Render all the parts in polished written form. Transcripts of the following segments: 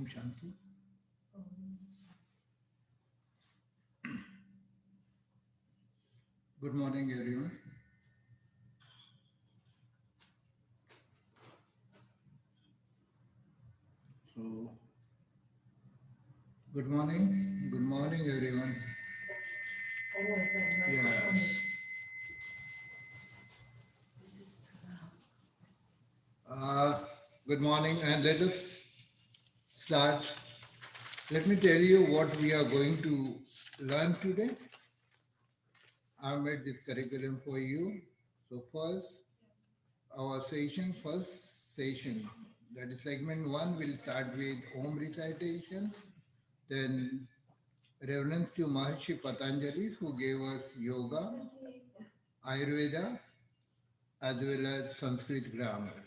Om Shanti. Good morning, everyone. So, good morning, everyone. Yeah. Uh, Good morning, and let us start. Let me tell you what we are going to learn today. I made this curriculum for you. So, first session, that is segment one, will start with Om recitation, then reverence to Maharshi Patanjali, who gave us yoga, Ayurveda, as well as Sanskrit grammar.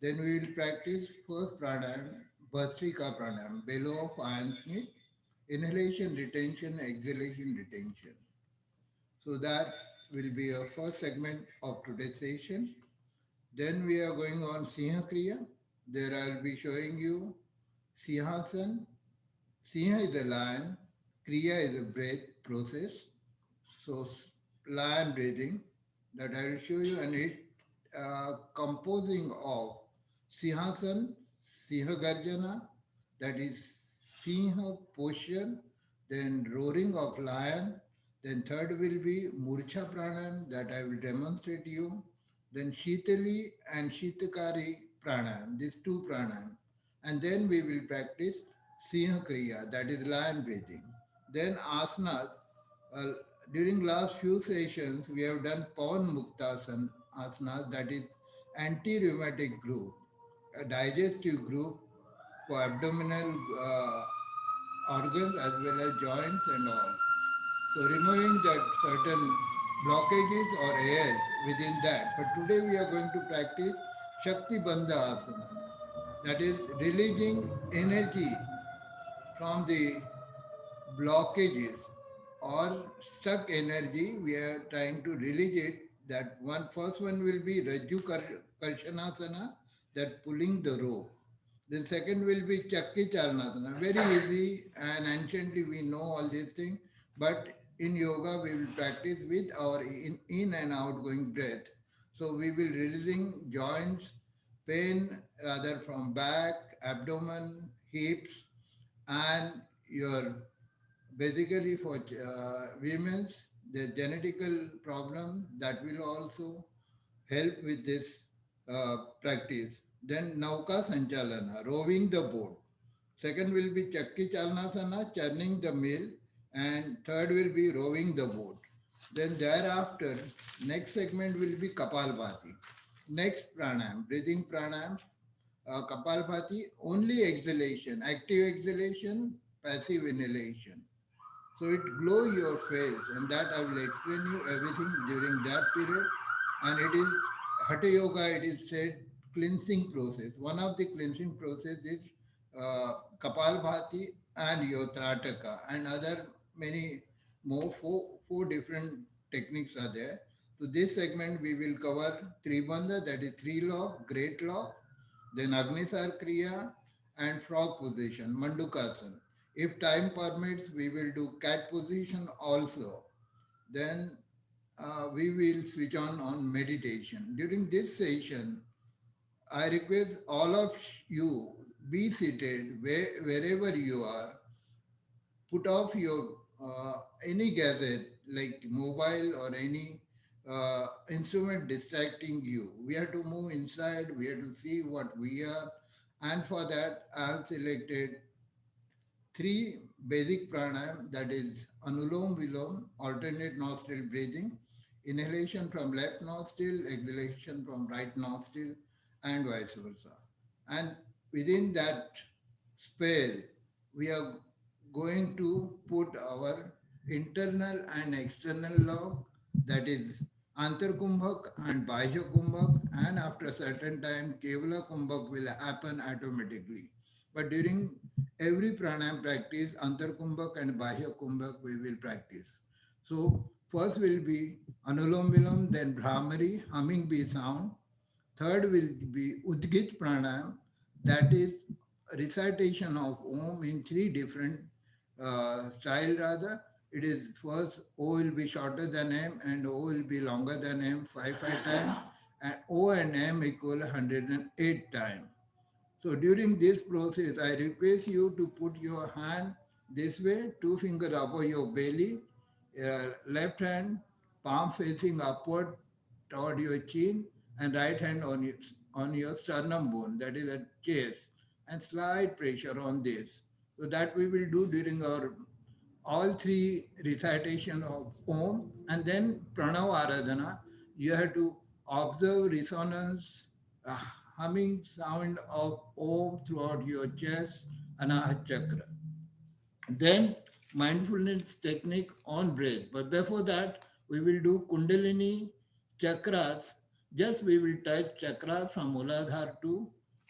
Then we will practice first pranayam, Bhastrika pranayam, below of iron smith, inhalation, retention, exhalation, retention. So that will be a first segment of today's session. Then we are going on Sinha Kriya. There I'll be showing you Sihasan. Sinha is a lion, Kriya is a breath process. So lion breathing that I will show you, and it composing of Sihasan, Siha Garjana, that is Siha posture, then roaring of lion, then third will be Murcha Pranayam that I will demonstrate you, then Shitali and Shitakari Pranayam, these two pranayam, and then we will practice Siha Kriya, that is lion breathing. Then asanas, uh, during last few sessions, we have done Pawan Muktasan asanas, that is anti-rheumatic group, a digestive group for abdominal organs as well as joints and all. So removing that certain blockages or air within that. But today we are going to practice Shakti Bandha Asana, that is releasing energy from the blockages or stuck energy. We are trying to release it. That one first one will be Rajju Karshanasana, that pulling the rope. The second will be Chakki Charanasana. Very easy, and anciently we know all these things. But in yoga we will practice with our in and outgoing breath. So we will releasing joints, pain rather from back, abdomen, hips, and your basically for women's the genetical problem, that will also help with this practice. Then Nauka Sanchalana, rowing the boat. Second will be Chakki Chalanasana, churning the mill. And third will be rowing the boat. Then thereafter, next segment will be Kapalbhati. Next pranayam, breathing pranayam, Kapalbhati, only exhalation, active exhalation, passive inhalation. So it glow your face, and that I will explain you everything during that period. And it is Hatha Yoga, it is said cleansing process. One of the cleansing process is Kapalbhati and Yotrataka, and other many more, four different techniques are there. So this segment we will cover Tribandha, that is three lock, great lock, then Agnisar Kriya and frog position, Mandukasana. If time permits, we will do cat position also. Then we will switch on meditation. During this session, I request all of you be seated wherever you are. Put off your any gadget like mobile or any instrument distracting you. We have to move inside. We have to see what we are, and for that, I have selected three basic pranayam, that is Anulom Vilom, alternate nostril breathing, inhalation from left nostril, exhalation from right nostril, and vice versa. And within that spell, we are going to put our internal and external log, that is Antar Kumbhak and Bahya Kumbhak, and after a certain time, Kevala Kumbhak will happen automatically. But during every pranayam practice, Antar Kumbhak and Bahya Kumbhak we will practice. So first will be Anulom Vilom, then Brahmari, humming bee sound. Third will be Udgit Pranayam, that is recitation of Om in three different style rather. It is first O will be shorter than M and O will be longer than M 5 times, and O and M equal 108 times. So during this process, I request you to put your hand this way, two fingers above your belly, left hand palm facing upward toward your chin, and right hand on your sternum bone, that is at chest, and slight pressure on this. So that we will do during our all three recitation of Om, and then Pranav Aradhana. You have to observe resonance, uh, humming sound of Om throughout your chest, Anahat Chakra. Then mindfulness technique on breath. But before that, we will do Kundalini chakras. Just we will touch chakras from Muladhara to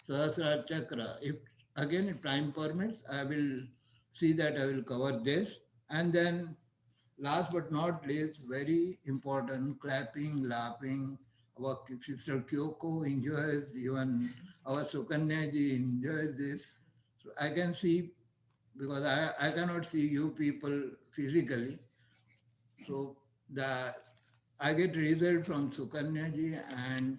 Sahasrara chakra. If again if time permits, I will see that I will cover this. And then last but not least, very important, clapping, laughing. Our sister Kyoko enjoys, even our Sukanya ji enjoys this. So I can see because I cannot see you people physically. So the I get result from Sukanya ji and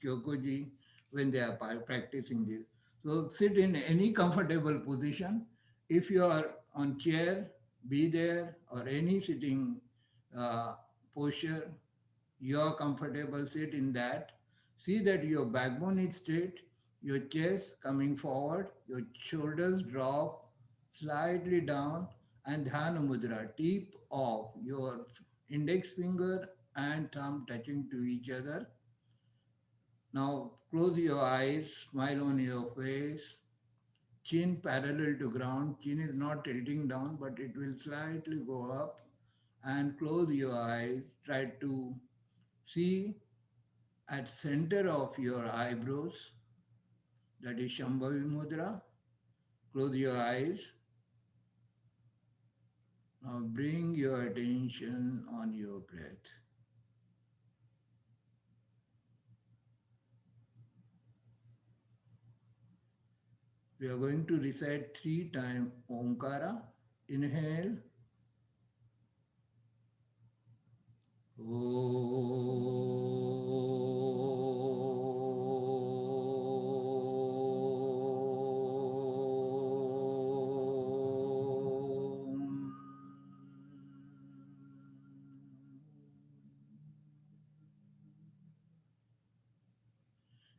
Kyoko ji when they are practicing this. So sit in any comfortable position. If you are on chair, be there, or any sitting uh, posture, you are comfortable, sit in that. See that your backbone is straight, your chest coming forward, your shoulders drop slightly down, and Dhyana Mudra, tip of your index finger and thumb touching to each other. Now close your eyes, smile on your face, chin parallel to ground. Chin is not tilting down, but it will slightly go up. And close your eyes. Try to see at center of your eyebrows, that is Shambhavi Mudra. Close your eyes. Now bring your attention on your breath. We are going to recite 3 times Omkara. Inhale.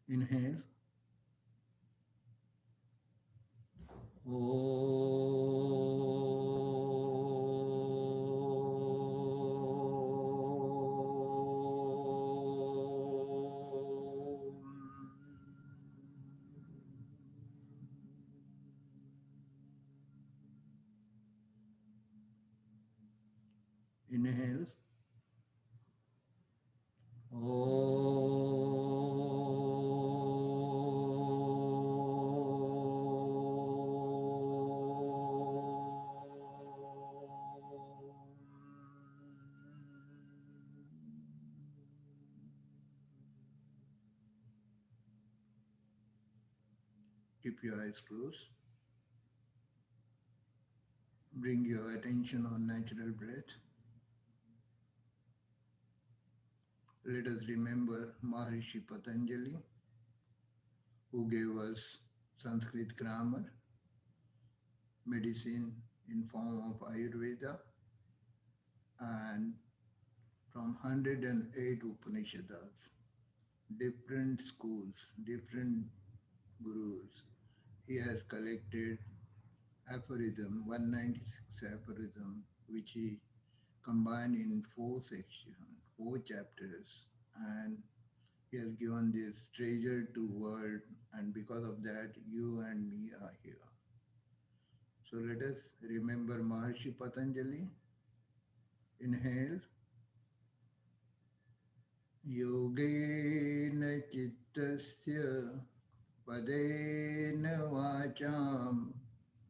Inhale. Inhale. Keep your eyes closed. Bring your attention on natural breath. Let us remember Maharishi Patanjali, who gave us Sanskrit grammar, medicine in form of Ayurveda, and from 108 Upanishads, different schools, different gurus. He has collected aphorism, 196 aphorism, which he combined in 4 sections, 4 chapters, and he has given this treasure to world, and because of that, you and me are here. So let us remember Maharshi Patanjali. Inhale. योगेन चित्तस्य पदेन वाचां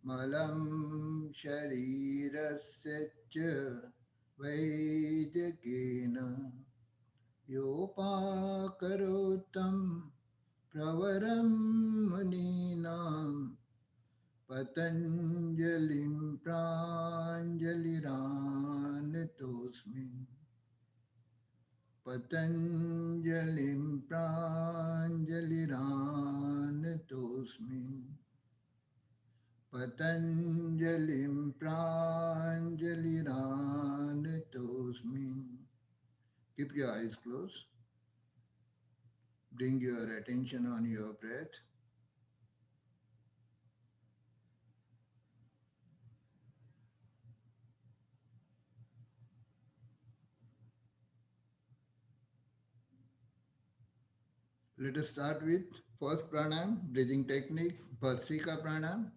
मलं शरीरस्य च वैद्यकेन योपाकरोतं प्रवरं मुनीनां Patanjalim Pranjaliranatosmin. Patanjalim Pranjaliranatosmin. Patanjalim Pranjaliranatosmin. Keep your eyes closed. Bring your attention on your breath. Let us start with first pranayam, breathing technique, Bhastrika pranayam,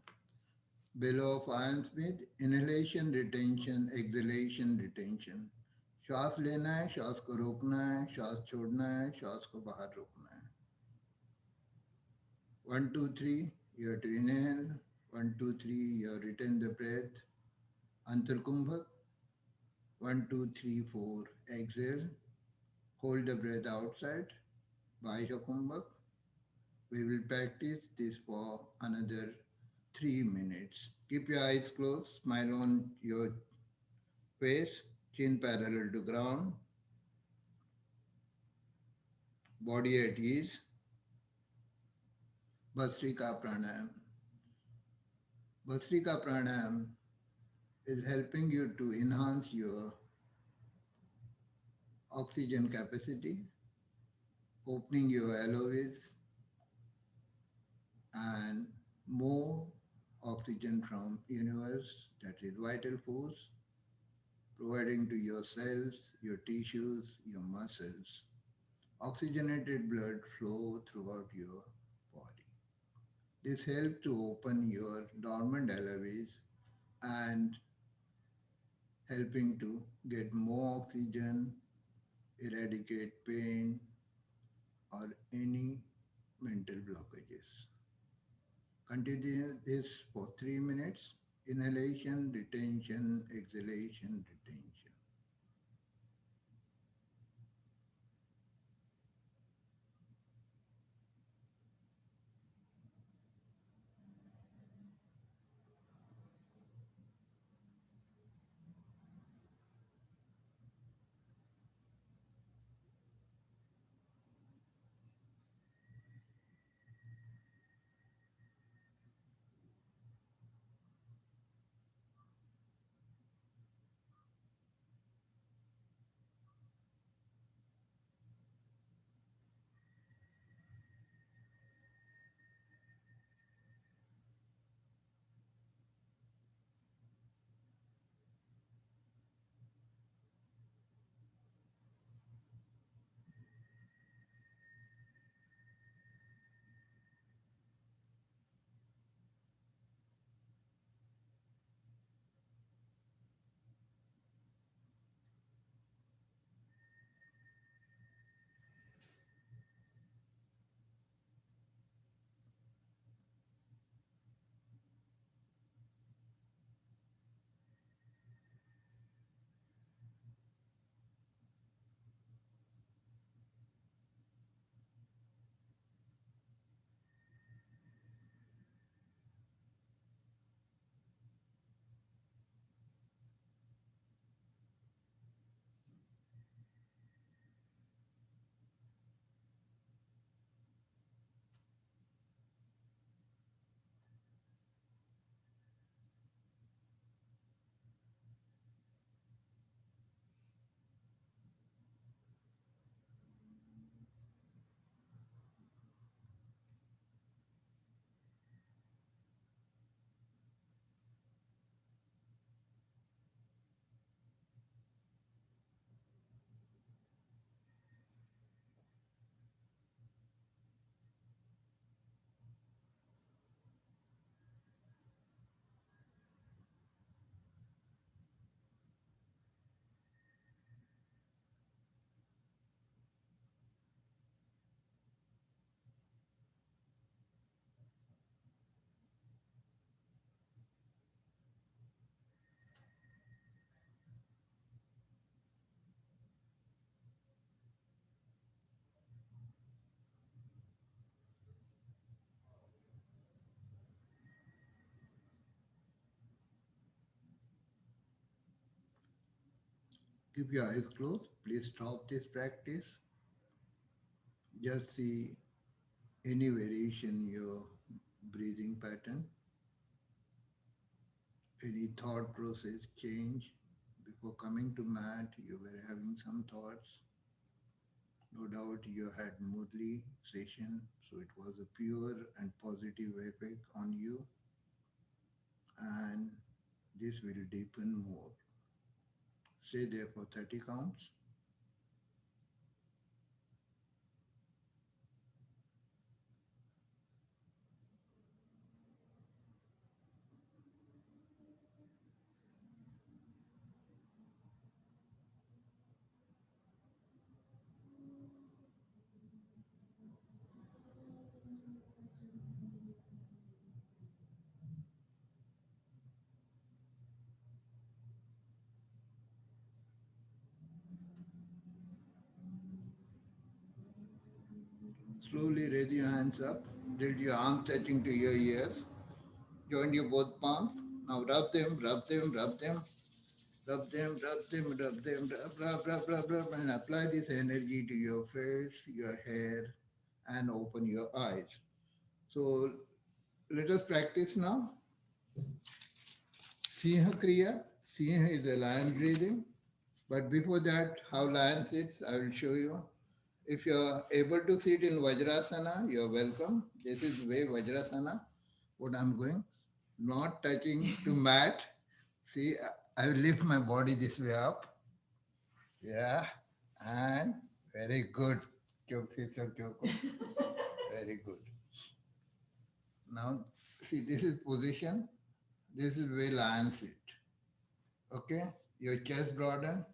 below of iron smith, inhalation, retention, exhalation, retention. श्वास लेना है, श्वास को रोकना है, श्वास छोड़ना है, श्वास को बाहर रोकना है. 1, 2, 3, you have to inhale. 1, 2, 3, you have retain the breath. Antarkumbhak. 1, 2, 3, 4, exhale. Hold the breath outside. Vaishakumbhak. We will practice this for another 3 minutes. Keep your eyes closed, smile on your face, chin parallel to ground, body at ease. Bhastrika pranayam. Bhastrika pranayam is helping you to enhance your oxygen capacity, opening your alveoli and more oxygen from universe, that is vital force, providing to your cells, your tissues, your muscles. Oxygenated blood flow throughout your body. This helps to open your dormant alveoli and helping to get more oxygen, eradicate pain or any mental blockages. Continue this for 3 minutes. Inhalation, retention, exhalation, retention. Keep your eyes closed. Please stop this practice. Just see any variation in your breathing pattern, any thought process change. Before coming to mat, you were having some thoughts. No doubt you had Murli session, so it was a pure and positive effect on you, and this will deepen more. Stay there for 30 counts. Slowly raise your hands up, till your arms touching to your ears. Join your both palms. Now rub them, rub them, rub them, rub them, rub them, rub them, rub, and apply this energy to your face, your hair, and open your eyes. So let us practice now. Sinha Kriya. Sinha is a lion breathing. But before that, how lion sits, I will show you. If you are able to sit in Vajrasana, you are welcome. This is way Vajrasana, what I'm going. Not touching to mat. See, I will lift my body this way up. Yeah. And very good. Sister Kyoko. Very good. Now, see, this is position. This is where lion sit. Okay? Your chest broaden,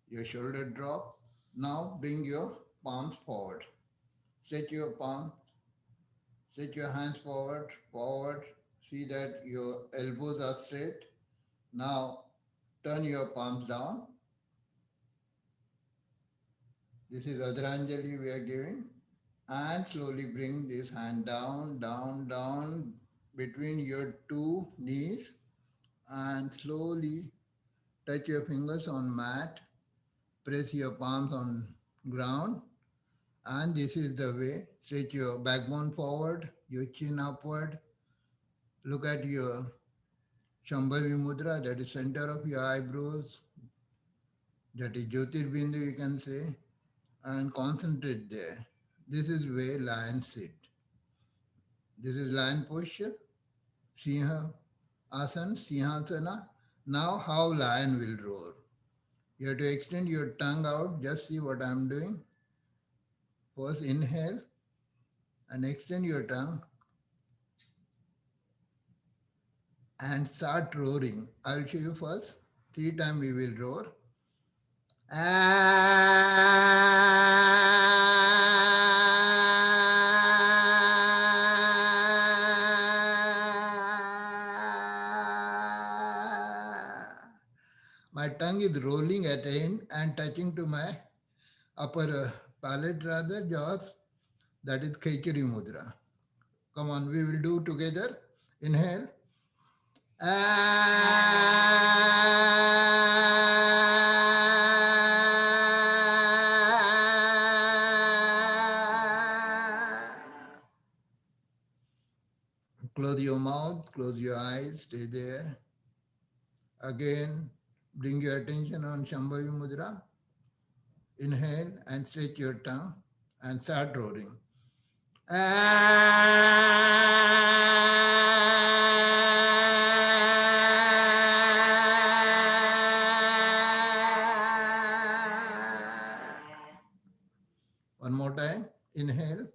your shoulder drop. Now bring your palms forward. Stretch your palm, stretch your hands forward, forward. See that your elbows are straight. Now turn your palms down. This is Adranjali we are giving. And slowly bring this hand down, down, down between your two knees and slowly touch your fingers on mat. Press your palms on ground. And this is the way. Stretch your backbone forward, your chin upward. Look at your Shambhavi Mudra, that is center of your eyebrows. That is Jyotirbindu, you can say. And concentrate there. This is where lion sit. This is lion posture, Sinha Asana, Sinhasana. Now how lion will roar. You have to extend your tongue out. Just see what I am doing. First inhale and extend your tongue and start roaring. I'll show you first. 3 times we will roar. My tongue is rolling at end and touching to my upper palate rather, jaws. That is Khechari Mudra. Come on, we will do together. Inhale. Close your mouth, close your eyes, stay there. Again, bring your attention on Shambhavi Mudra. Inhale and stretch your tongue and start roaring. One more time. Inhale.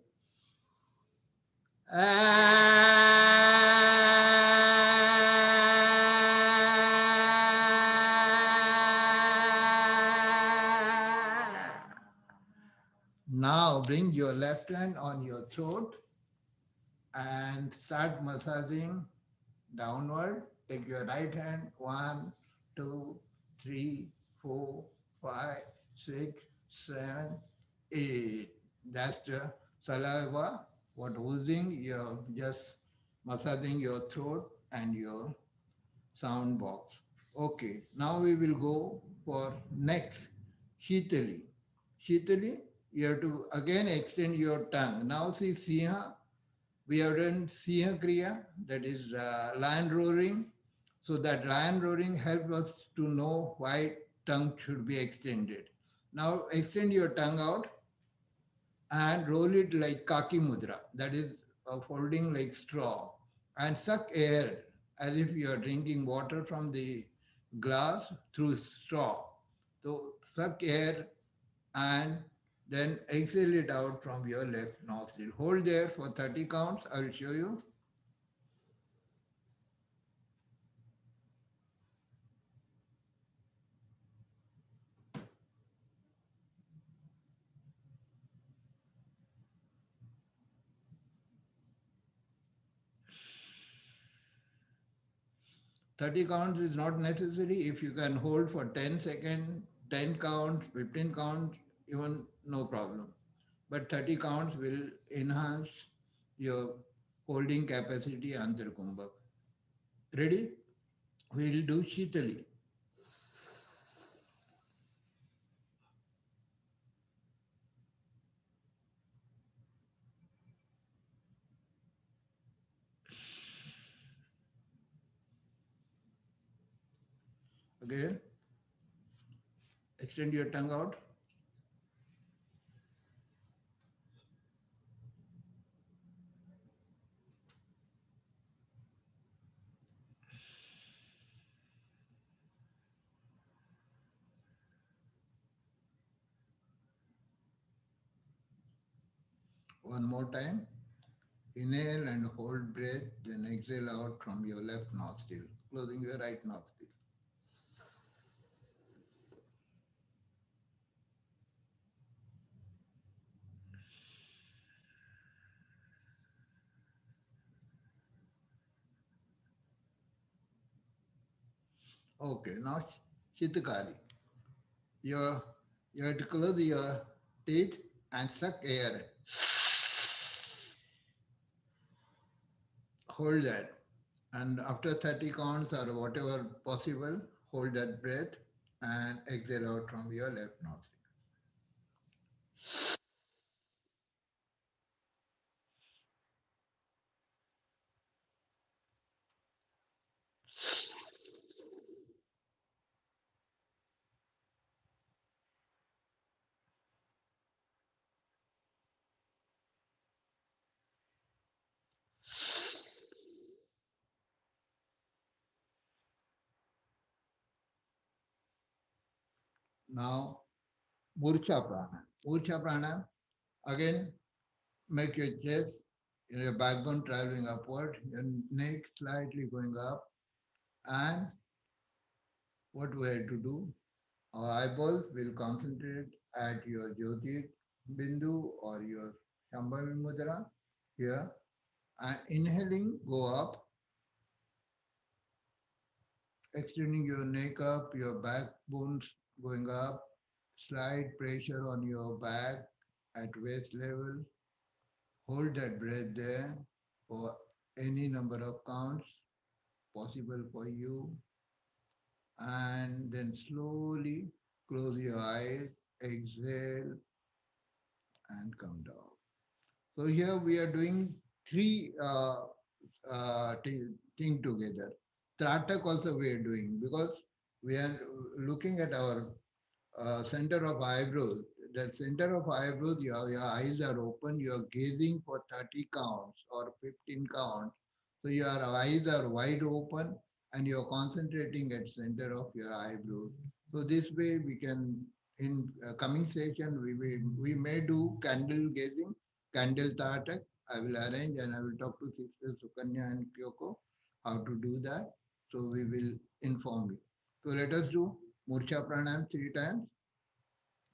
Now bring your left hand on your throat and start massaging downward. Take your right hand, 1, 2, 3, 4, 5, 6, 7, 8. That's the saliva. What oozing, you're just massaging your throat and your sound box. Okay, now we will go for next, Shitali. Shitali, you have to again extend your tongue. Now see Siha, we have done Siha Kriya, that is lion roaring. So that lion roaring helps us to know why tongue should be extended. Now extend your tongue out and roll it like kaki mudra, that is folding like straw, and suck air as if you are drinking water from the glass through straw. So suck air and then exhale it out from your left nostril. Hold there for 30 counts. I will show you. Thirty counts is not necessary. If you can hold for 10 seconds, 10 counts, 15 counts, even no problem. But 30 counts will enhance your holding capacity Antar Kumbhak. Ready? We'll do Shitali. Again, extend your tongue out. One more time. Inhale and hold breath, then exhale out from your left nostril, closing your right nostril. Okay, now Shitakari. Your, you have to close your teeth and suck air. Hold that. And after 30 counts or whatever possible, hold that breath and exhale out from your left nostril. Now, Murcha Prana. Murcha Prana, again, make your chest, your backbone traveling upward, your neck slightly going up, and what we have to do, our eyeballs will concentrate at your Jyoti Bindu or your Shambhavi Mudra here, and inhaling, go up, extending your neck up, your backbones going up, slight pressure on your back at waist level. Hold that breath there for any number of counts possible for you, and then slowly close your eyes, exhale, and come down. So here we are doing three thing together. Tratak also we are doing because we are looking at our center of eyebrows. That center of eyebrows, your eyes are open, you are gazing for 30 counts or 15 counts. So your eyes are wide open and you are concentrating at center of your eyebrows. So this way we can, in coming session, we may do candle gazing, candle Taratak. I will arrange and I will talk to Sister Sukanya and Kyoko how to do that. So we will inform you. So let us do Murcha Pranayam 3 times.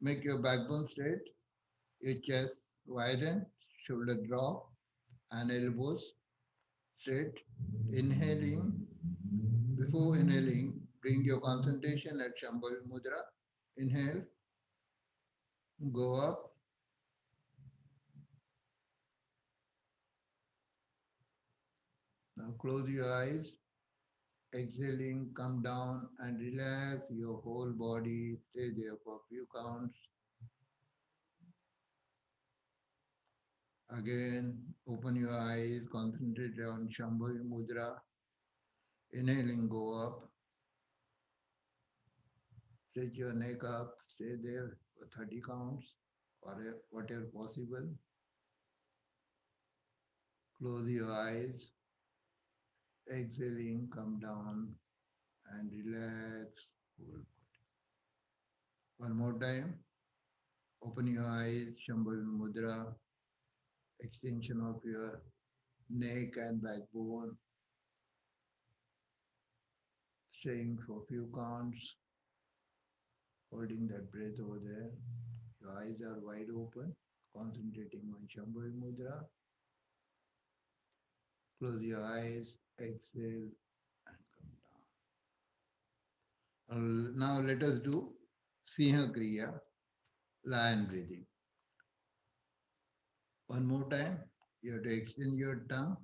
Make your backbone straight, your chest widen, shoulder drop, and elbows straight. Inhaling, before inhaling, bring your concentration at Shambhavi Mudra. Inhale, go up, now close your eyes, Exhaling, come down and relax your whole body. Stay there for a few counts. Again, open your eyes, concentrate on Shambhavi Mudra. Inhaling, go up. Stretch your neck up. Stay there for 30 counts or whatever possible. Close your eyes. Exhaling, come down and relax. One more time. Open your eyes, Shambhavi Mudra. Extension of your neck and backbone. Staying for a few counts. Holding that breath over there. Your eyes are wide open. Concentrating on Shambhavi Mudra. Close your eyes. Exhale and come down. Now let us do Siha Kriya, lion breathing. One more time. You have to extend your tongue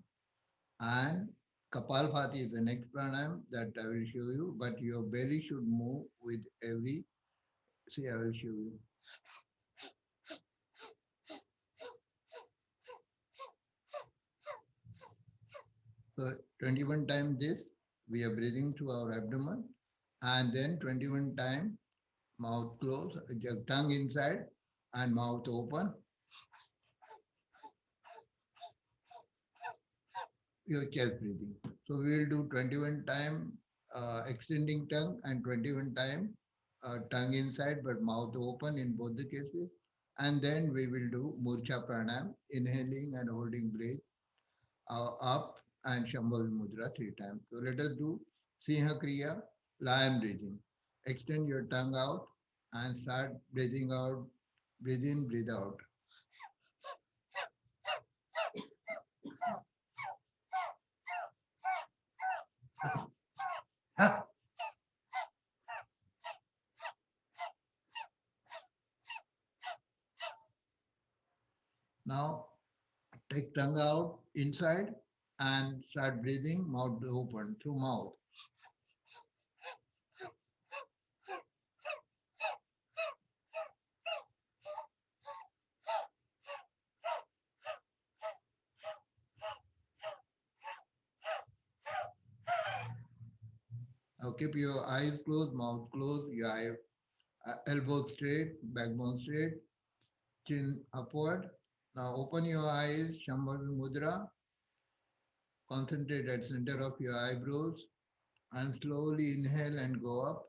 and Kapalbhati is the next pranayam that I will show you, but your belly should move with every. See, I will show you. So 21 times this, we are breathing through our abdomen, and then 21 times mouth closed, tongue inside and mouth open, your chest breathing. So we will do 21 time extending tongue and 21 time tongue inside but mouth open in both the cases. And then we will do Murcha Pranayam, inhaling and holding breath up and Shambhavi Mudra 3 times. So let us do Siha Kriya, lion breathing. Extend your tongue out and start breathing out, breathe in, breathe out. Now take tongue out inside and start breathing, mouth open through mouth. Now keep your eyes closed, mouth closed, your elbows straight, backbone straight, chin upward. Now open your eyes, Shambhavi Mudra. Concentrate at center of your eyebrows and slowly inhale and go up.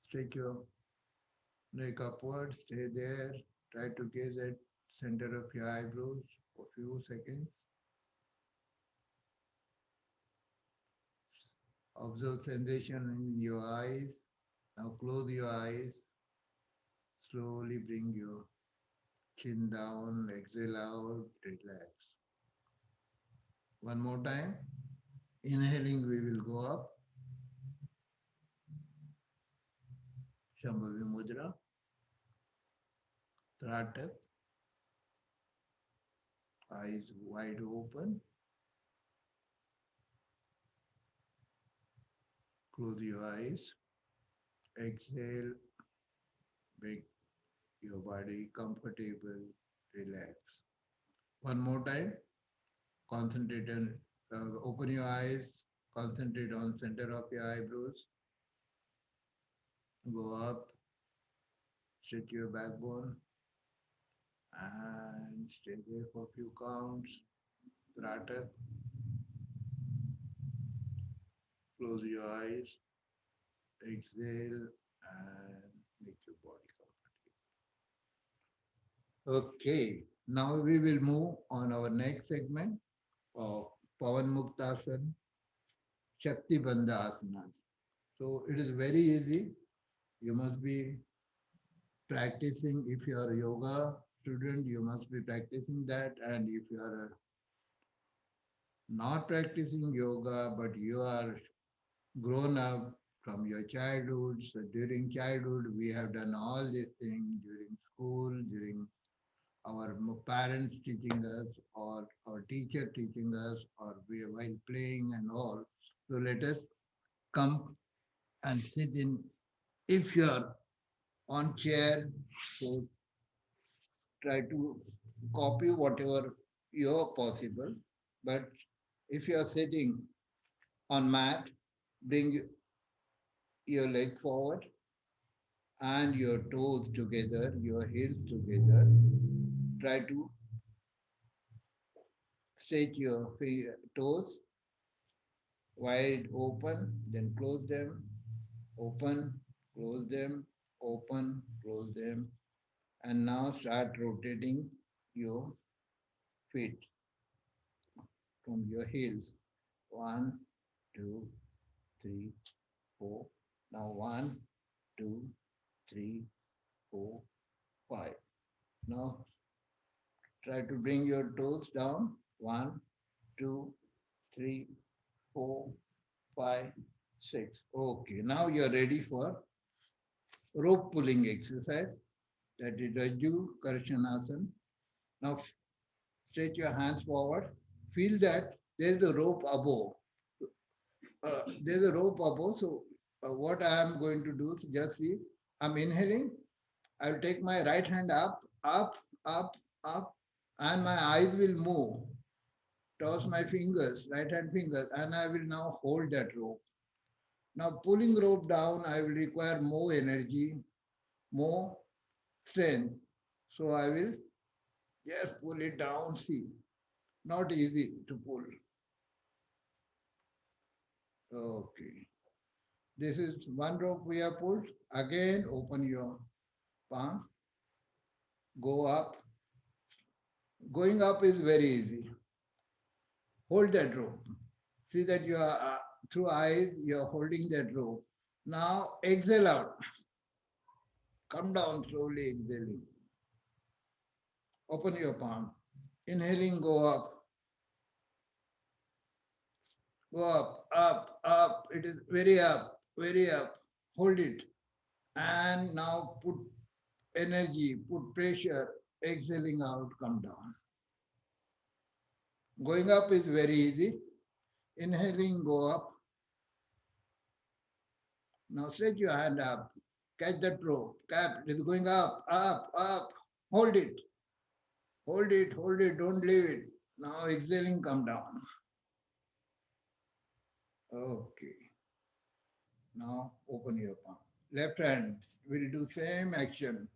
Stretch your neck upward, stay there. Try to gaze at center of your eyebrows for a few seconds. Observe sensation in your eyes. Now close your eyes. Slowly bring your chin down, exhale out, relax. One more time. Inhaling, we will go up. Shambhavi Mudra. Tratak. Eyes wide open. Close your eyes. Exhale. Make your body comfortable. Relax. One more time. Concentrate on, open your eyes. Concentrate on center of your eyebrows. Go up. Stretch your backbone. And stay there for a few counts. Tratak. Close your eyes. Exhale and make your body comfortable. Okay, now we will move on our next segment of Pavan Muktasana, Shakti Bandha Asanas. So it is very easy. You must be practicing. If you are a yoga student, you must be practicing that. And if you are not practicing yoga, but you are grown up from your childhood. So during childhood, we have done all these things during school, during our parents teaching us, or our teacher teaching us, or while playing and all. So let us come and sit in. If you are on chair, so try to copy whatever you're possible. But if you are sitting on mat, bring your leg forward and your toes together, your heels together. Try to stretch your toes wide open, then close them, open, close them, open, close them. And now start rotating your feet from your heels. One, two, three, four. Now one, two, three, four, five. Now try to bring your toes down. One, two, three, four, five, six. Okay, now you're ready for rope pulling exercise. That is Raju Karshanasana. Now stretch your hands forward. Feel that there's a rope above. There's a rope above. So what I am going to do is just see, I'm inhaling. I'll take my right hand up, up, up, up, and my eyes will move. Toss my fingers, right hand fingers, and I will now hold that rope. Now pulling rope down, I will require more energy, more strength. So I will just pull it down. See, not easy to pull. Okay. This is one rope we have pulled. Again, open your palm, go up. Going up is very easy. Hold that rope. See that you are through eyes, you are holding that rope. Now exhale out. Come down slowly, exhaling. Open your palm. Inhaling, go up. Go up, up, up. It is very up, very up. Hold it. And now put energy, put pressure. Exhaling out, come down. Going up is very easy. Inhaling, go up. Now stretch your hand up. Catch that rope. Cap, it is going up, up, up. Hold it. Hold it, hold it. Don't leave it. Now exhaling, come down. Okay. Now open your palm. Left hand will do same action.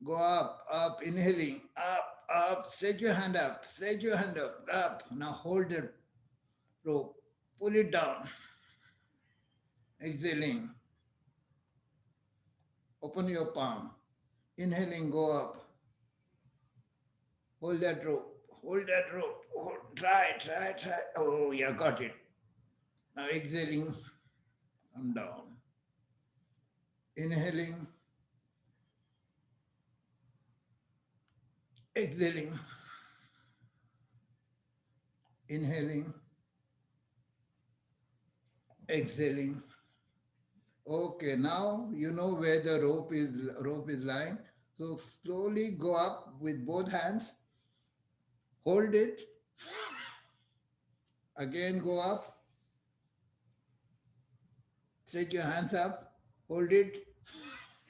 Go up, up, inhaling, up, up. Stretch your hand up. Stretch your hand up, up. Now hold the rope. Pull it down. Exhaling. Open your palm. Inhaling, go up. Hold that rope. Hold that rope. Hold. Try, try, try. Oh, yeah, got it. Now exhaling, come down. Inhaling, exhaling, inhaling, exhaling. Okay, now you know where the rope is lying. So slowly go up with both hands. Hold it. Again go up. Stretch your hands up. Hold it.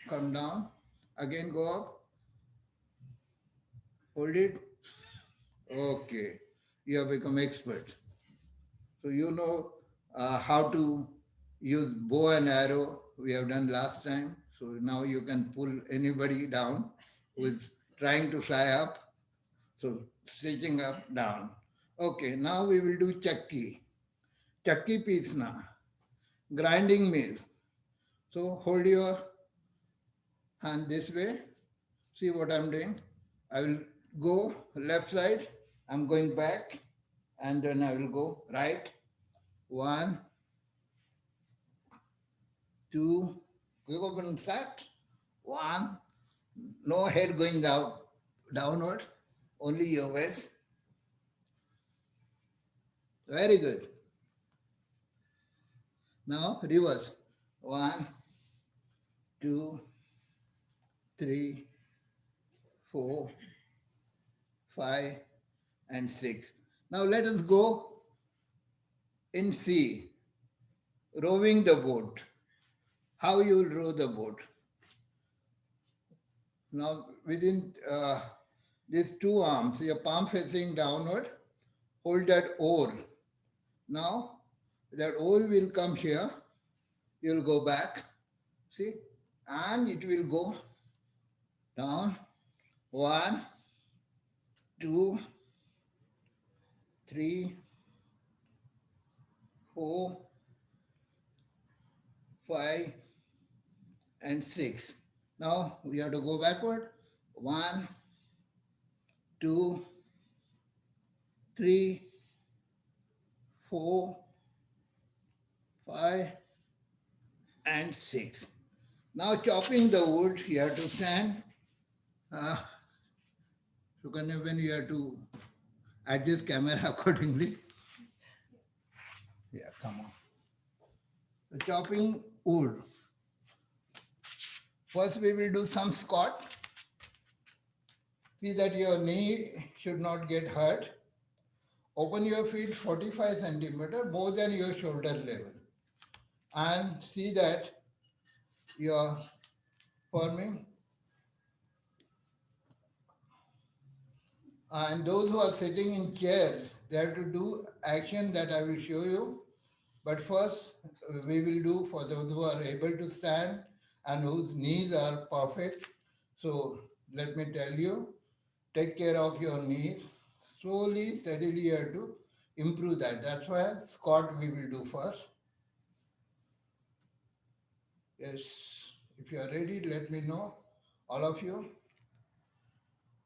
Come down. Again go up. Hold it. Okay. You have become expert. So you know how to use bow and arrow. We have done last time. So now you can pull anybody down who is trying to fly up. So stretching up, down. Okay, now we will do chakki. Chakki pisna, grinding mill. So hold your hand this way. See what I'm doing. I will go left side. I'm going back, and then I will go right. One, two, quick open start. One, no head going out, downward, only your waist. Very good. Now reverse. One, two, three, four, five, and six. Now let us go in sea, rowing the boat. How you will row the boat? Now, within these two arms, your palm facing downward, hold that oar. Now, that oar will come here, you will go back, see, and it will go down. One, two, three, four, five, and six. Now we have to go backward. One, two, three, four, five, and six. Now chopping the wood, you have to stand. Uh, Sukanya, when you have to adjust camera accordingly. Yeah, come on. So chopping wood. First we will do some squat. See that your knee should not get hurt. Open your feet 45 centimeter more than your shoulder level. And see that you are forming. And those who are sitting in chair, they have to do action that I will show you. But first, we will do for those who are able to stand and whose knees are perfect. So let me tell you, take care of your knees. Slowly, steadily, you have to improve that. That's why squat we will do first. Yes, if you are ready, let me know, all of you.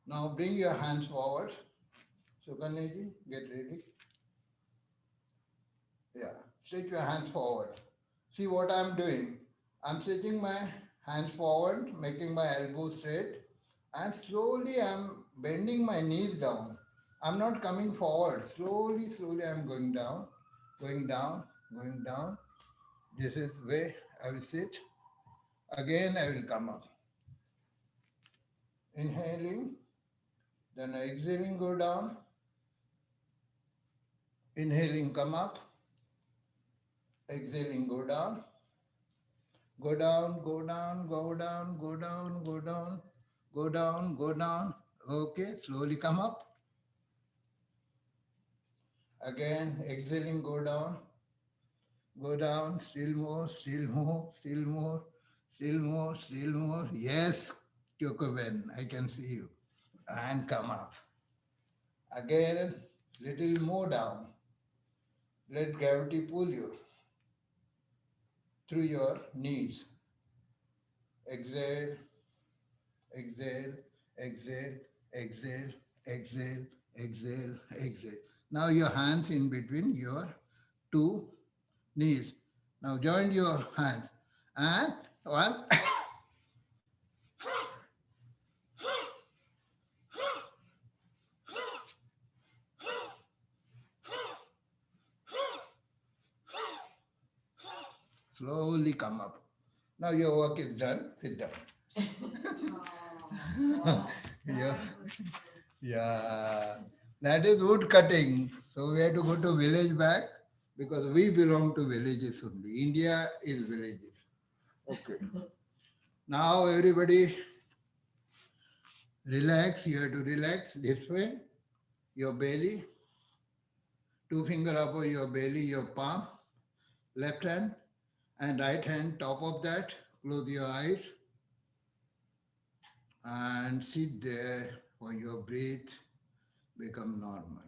Now bring your hands forward. Sukanyaji, get ready. Yeah, stretch your hands forward. See what I'm doing. I'm stretching my hands forward, making my elbows straight, and slowly I'm bending my knees down. I'm not coming forward. Slowly, slowly I'm going down, going down, going down. This is where I will sit. Again, I will come up. Inhaling, then exhaling, go down. Inhaling, come up. Exhaling, go down. Go down, go down, go down, go down, go down, go down, go down. Okay, slowly come up. Again, exhaling, go down, still more, still more, still more, still more, still more. Yes, Kyokoben, I can see you. And come up. Again, little more down. Let gravity pull you through your knees. Exhale, exhale, exhale, exhale, exhale, exhale, exhale. Now your hands in between your two knees. Now join your hands. And one, slowly come up. Now your work is done. Sit down. Yeah. Yeah. That is wood cutting. So we have to go to village back because we belong to villages only. India is villages. Okay. Now everybody relax. You have to relax this way. Your belly. Two finger above your belly, your palm. Left hand and right hand top of that. Close your eyes and sit there for your breath become normal.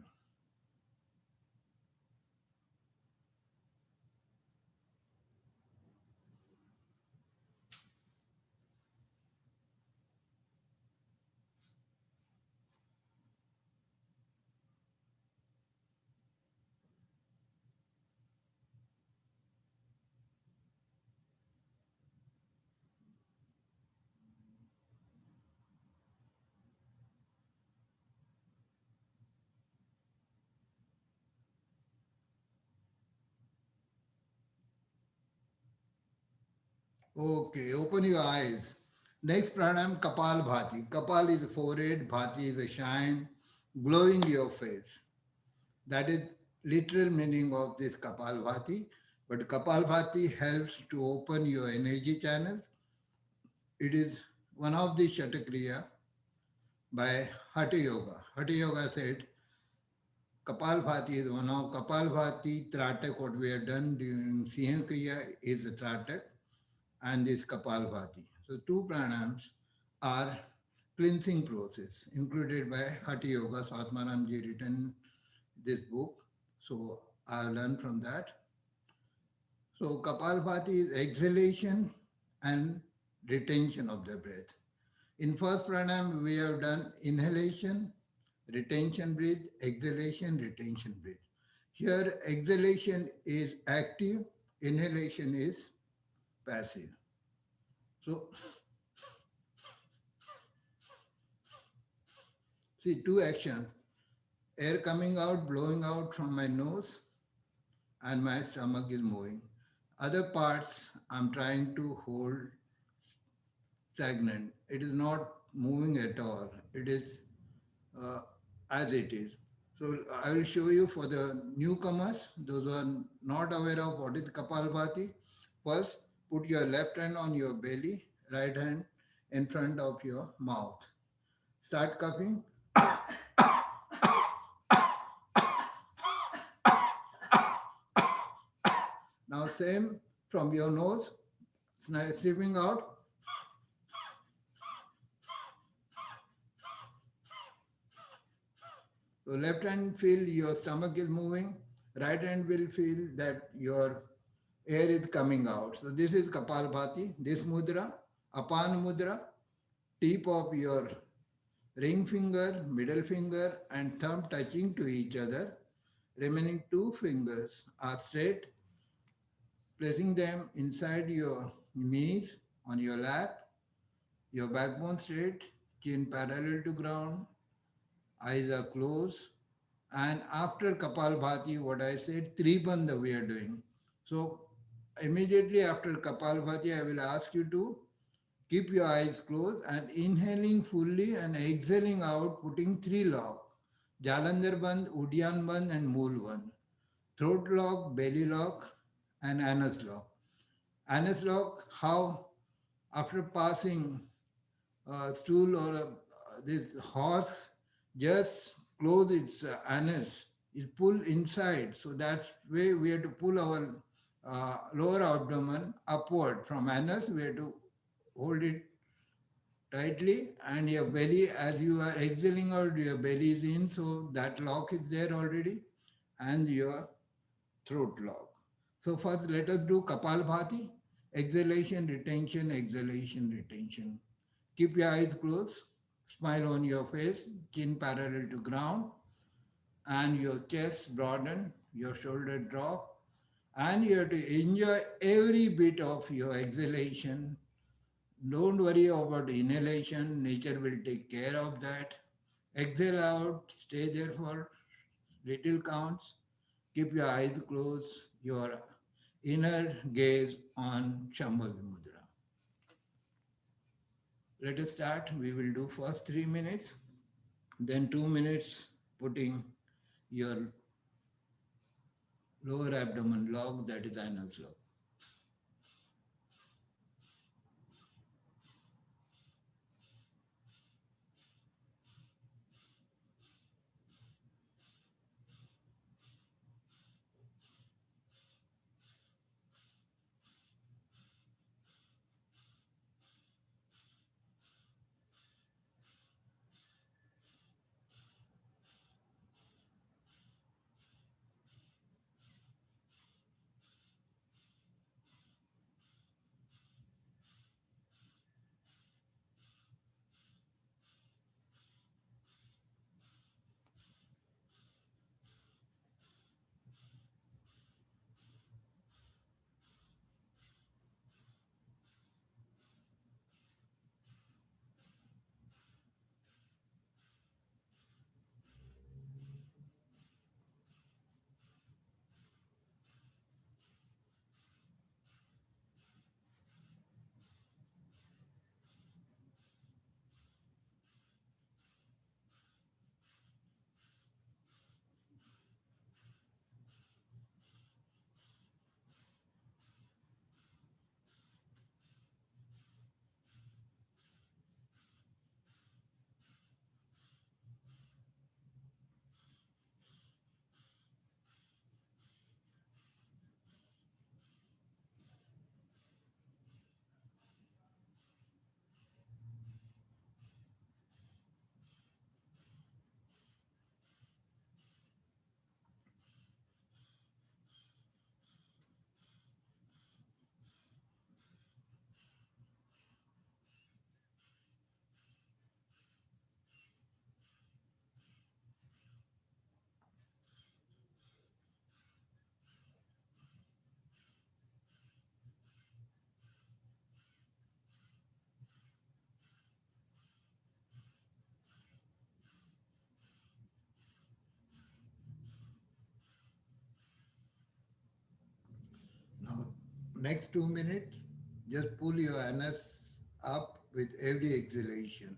Okay, open your eyes. Next pranayam, Kapal Bhati. Kapal is forehead, Bhati is a shine, glowing your face. That is literal meaning of this Kapalbhati, but Kapalbhati helps to open your energy channels. It is one of the Shatakriya by Hatha Yoga. Hatha Yoga said Kapalbhati is one of Kapalbhati, Tratak, what we have done during Siha Kriya is the Tratak and this Kapalbhati. So two pranayams are cleansing process included by Hatha Yoga. Swatmaramji written this book. So I learned from that. So Kapalbhati is exhalation and retention of the breath. In first pranayam, we have done inhalation, retention breath, exhalation, retention breath. Here, exhalation is active, inhalation is passive. So, see two actions air coming out, blowing out from my nose, and my stomach is moving. Other parts I'm trying to hold stagnant. It is not moving at all. It is uh, as it is. So I will show you for the newcomers, those who are not aware of what is Kapalbhati. First, put your left hand on your belly, right hand in front of your mouth. Start coughing. Now same from your nose, sniffing out. So left hand feel your stomach is moving, right hand will feel that your air is coming out. So this is Kapalbhati, this mudra, Apan mudra, tip of your ring finger, middle finger and thumb touching to each other. Remaining two fingers are straight, placing them inside your knees on your lap, your backbone straight, chin parallel to ground, eyes are closed. And after Kapalbhati, what I said, Tribandha we are doing. So immediately after Kapalbhati, I will ask you to keep your eyes closed and inhaling fully and exhaling out, putting three lock. Jalandhar Bandh, Udyan Bandh and Mool Bandh. Throat lock, belly lock and anus lock. Anus lock, how after passing stool or this horse just close its anus, it pull inside. So that's way we have to pull our lower abdomen upward from anus. We have to hold it tightly, and your belly, as you are exhaling out, your belly is in, so that lock is there already, and your throat lock. So first let us do Kapalbhati, exhalation, retention, exhalation, retention. Keep your eyes closed, smile on your face, chin parallel to ground, and your chest broaden, your shoulder drop, and you have to enjoy every bit of your exhalation. Don't worry about inhalation, nature will take care of that. Exhale out, stay there for little counts. Keep your eyes closed, your inner gaze on Shambhavi Mudra. Let us start. We will do first 3 minutes, then 2 minutes putting your lower abdomen lock, that is anus lock. Next 2 minutes, just pull your anus up with every exhalation.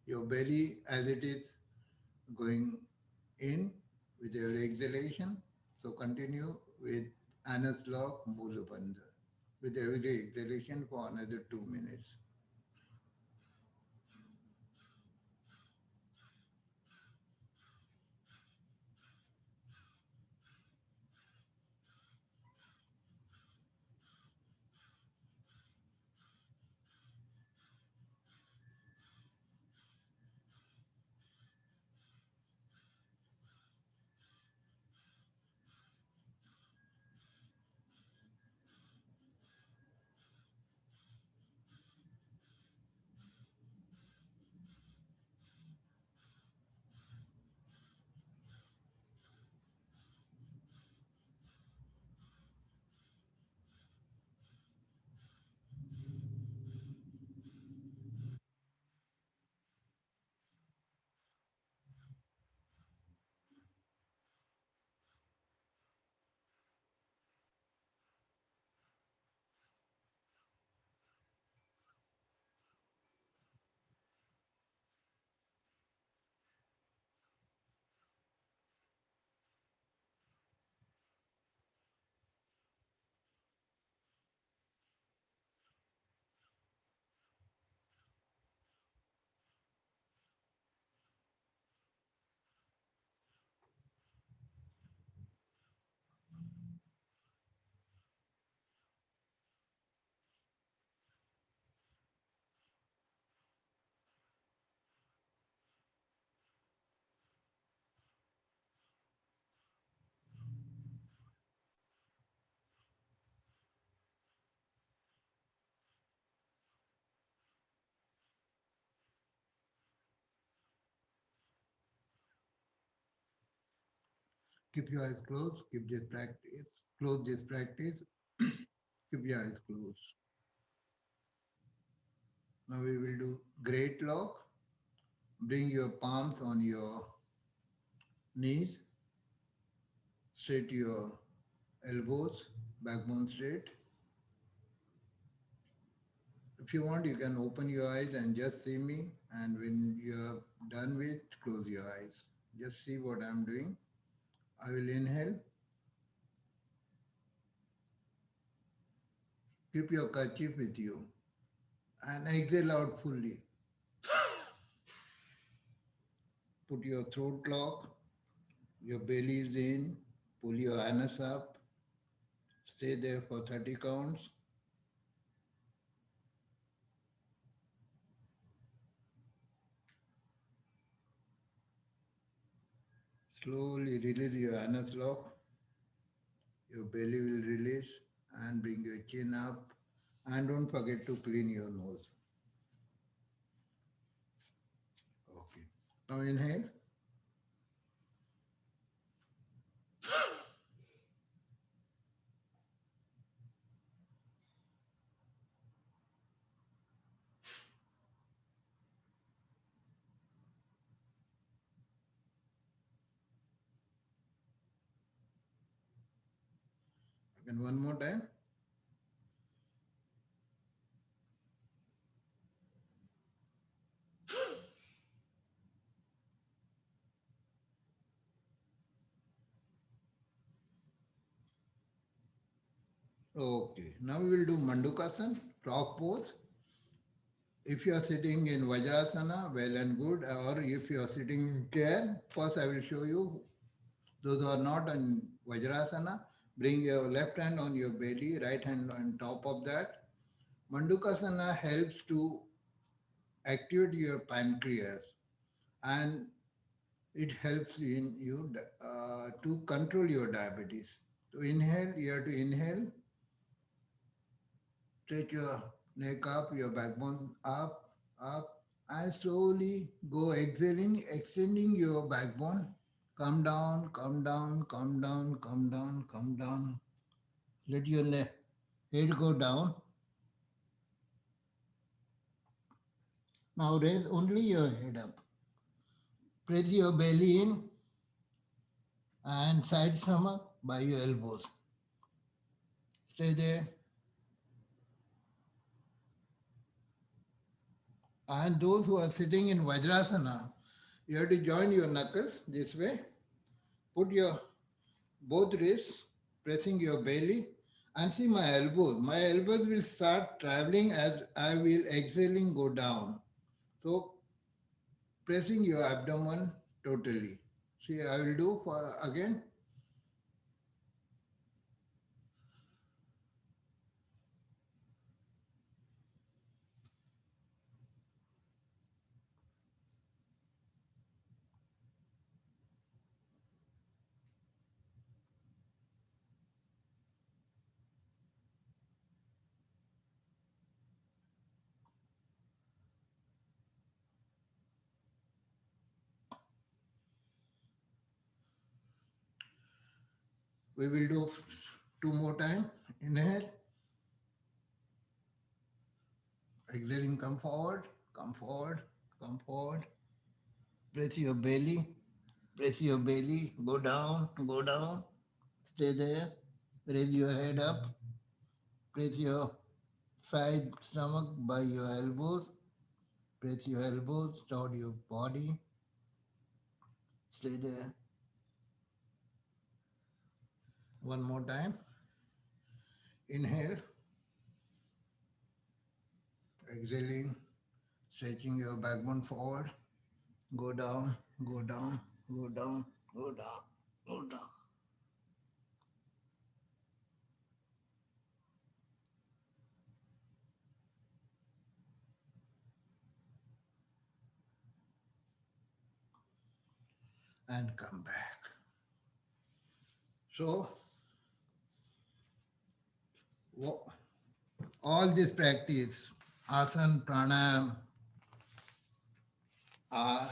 Your belly, as it is going in with every exhalation. So continue with anus lock, Mulabandha with every exhalation for another 2 minutes. Keep your eyes closed, keep this practice, close this practice, keep your eyes closed. Now we will do great lock. Bring your palms on your knees, straight your elbows, backbone straight. If you want, you can open your eyes and just see me. And when you're done with, close your eyes. Just see what I'm doing. I will inhale. Keep your kerchief with you and exhale out fully. Put your throat lock, your belly is in, pull your anus up, stay there for 30 counts. Slowly release your anus lock, your belly will release and bring your chin up. And don't forget to clean your nose. Okay. Now inhale. Again, one more time. Okay. Now we will do Mandukasana, frog pose. If you are sitting in Vajrasana, well and good. Or if you are sitting in chair, first I will show you. Those who are not in Vajrasana, bring your left hand on your belly, right hand on top of that. Mandukasana helps to activate your pancreas and it helps in you to control your diabetes. To inhale, you have to inhale, stretch your neck up, your backbone up, and slowly go exhaling, extending your backbone. Come down, come down, come down, come down, come down. Let your head go down. Now raise only your head up. Press your belly in and side stomach by your elbows. Stay there. And those who are sitting in Vajrasana, you have to join your knuckles this way, put your both wrists pressing your belly, and see my elbows. My elbows will start traveling as I will exhaling go down. So pressing your abdomen totally. See, I will do for again we will do two more time. Inhale, exhaling, come forward, come forward, come forward. Press your belly, press your belly, go down, stay there. Raise your head up, press your side stomach by your elbows, press your elbows toward your body, stay there. One more time. Inhale, exhaling, stretching your backbone forward, go down, go down, go down, go down, go down. And come back. So, all this practice, asana, pranayam, our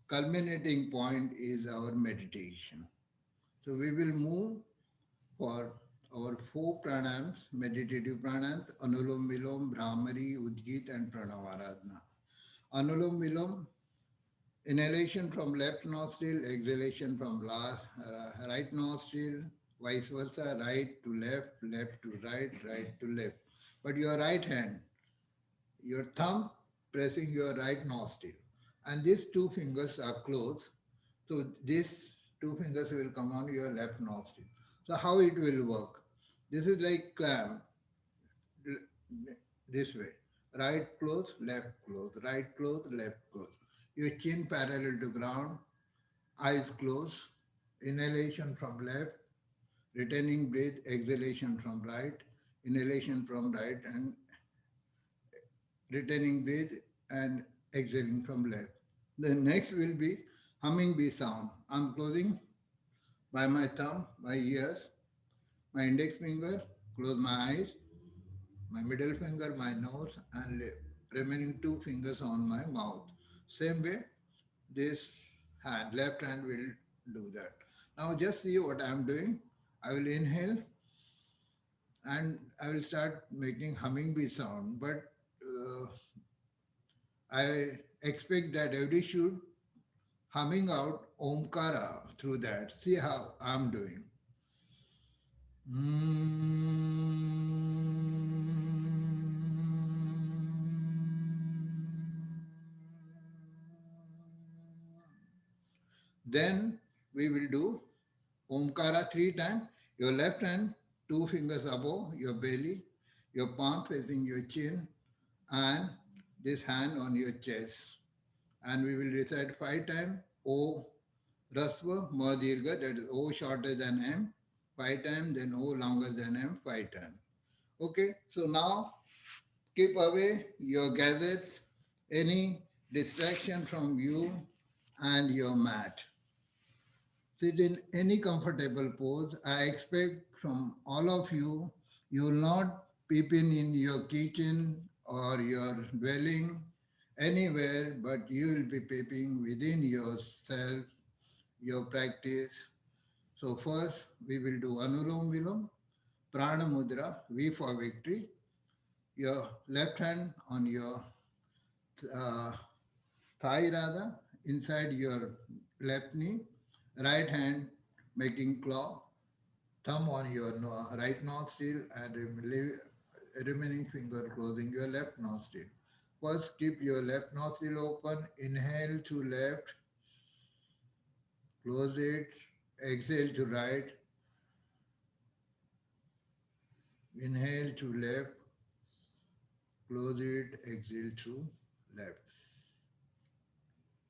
culminating point is our meditation. So, we will move for our four pranayams, meditative pranayams, Anulom Vilom, Brahmari, Udgit, and Pranavaradhana. Anulom Vilom, inhalation from left nostril, exhalation from right nostril, vice versa, right to left, left to right, right to left. But your right hand, your thumb pressing your right nostril. And these two fingers are closed. So these two fingers will come on your left nostril. So how it will work? This is like clamp, this way. Right close, left close, right close, left close. Your chin parallel to ground, eyes closed, inhalation from left, retaining breath, exhalation from right, inhalation from right, and retaining breath and exhaling from left. The next will be humming bee sound. I'm closing by my thumb, my ears, my index finger, close my eyes, my middle finger, my nose, and remaining two fingers on my mouth. Same way, this hand, left hand will do that. Now just see what I'm doing. I will inhale and I will start making humming bee sound, but I expect that every should humming out Omkara through that. See how I'm doing. Then we will do Omkara three times. Your left hand, two fingers above your belly, your palm facing your chin, and this hand on your chest. And we will recite five times O Rasva Madirga, that is O shorter than M, five times, then O longer than M, five times. Okay, so now keep away your gadgets, any distraction from you and your mat. Sit in any comfortable pose. I expect from all of you, you will not peep in your kitchen or your dwelling anywhere, but you will be peeping within yourself, your practice. So first we will do Anulom Vilom, Prana Mudra, V for victory. Your left hand on your uh, thigh rather, inside your left knee, right hand making claw, thumb on your right nostril and remaining finger closing your left nostril. First, keep your left nostril open. Inhale to left, close it. Exhale to right. Inhale to left, close it. Exhale to left.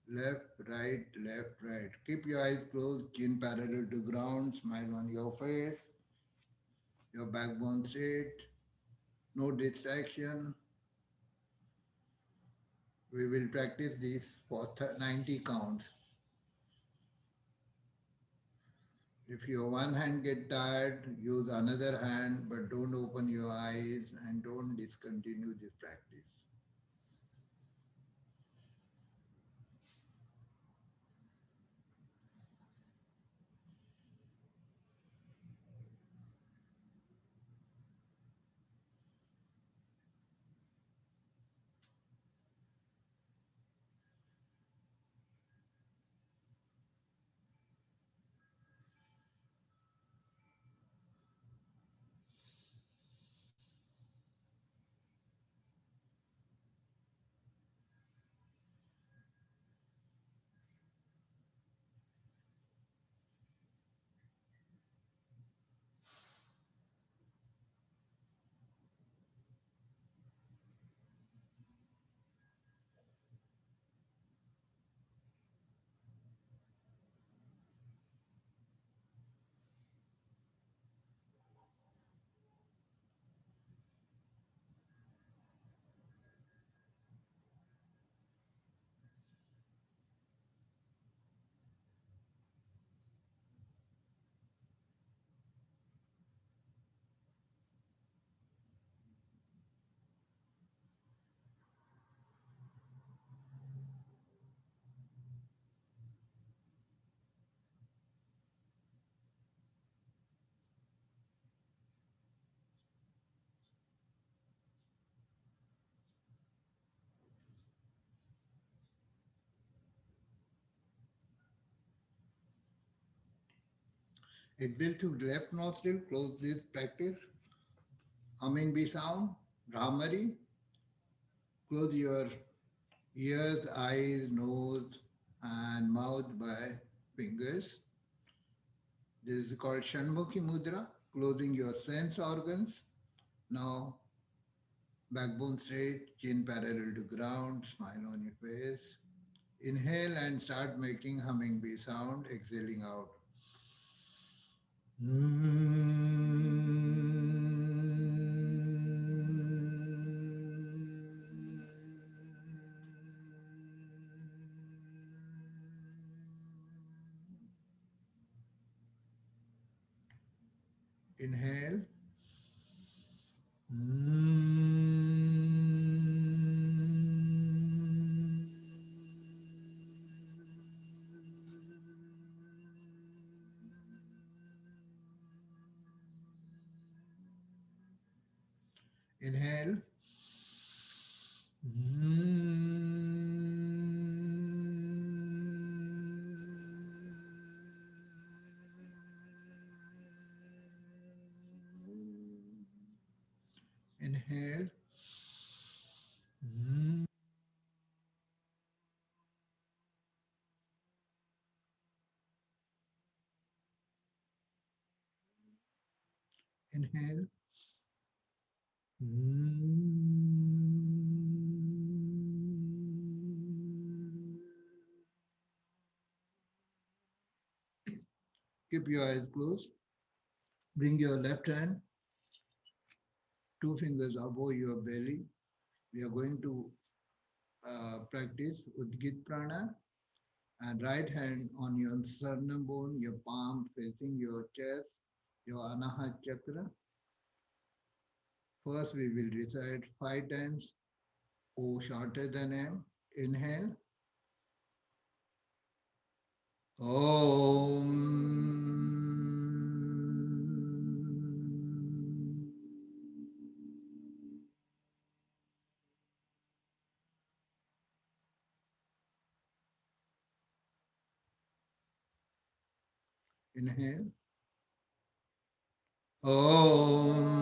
Left, right, left, right. Keep your eyes closed, chin parallel to ground, smile on your face, your backbone straight, no distraction. We will practice this for 90 counts. If your one hand get tired, use another hand, but don't open your eyes and don't discontinue this practice. Exhale to left nostril, close this practice. Humming bee sound, Brahmari. Close your ears, eyes, nose, and mouth by fingers. This is called Shanmukhi Mudra, closing your sense organs. Now, backbone straight, chin parallel to ground, smile on your face. Inhale and start making humming bee sound, exhaling out. Inhale. Inhale. Inhale. Inhale. Keep your eyes closed. Bring your left hand, two fingers above your belly. We are going to practice Udgit Prana, and right hand on your sternum bone, your palm facing your chest, your Anahat Chakra. First, we will recite 5 times O shorter than M. Inhale. Om. Inhale. Om.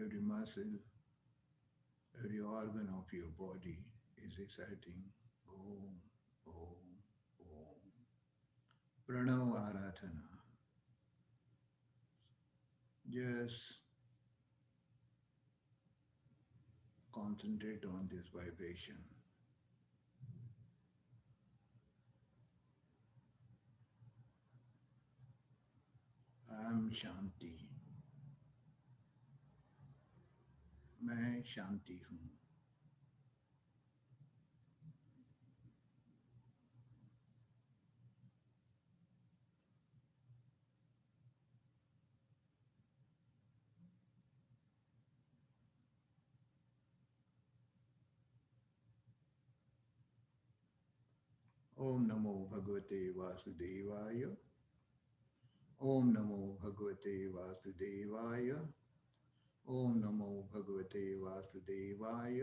every muscle, every organ of your body is reciting Om, Om, Om. Pranav Aratana. Just concentrate on this vibration. I'm Shanti. मैं शांति हूँ. ओम नमो भगवते वासुदेवाय. ओम नमो भगवते वासुदेवाय. ओम नमो भगवते वासुदेवाय.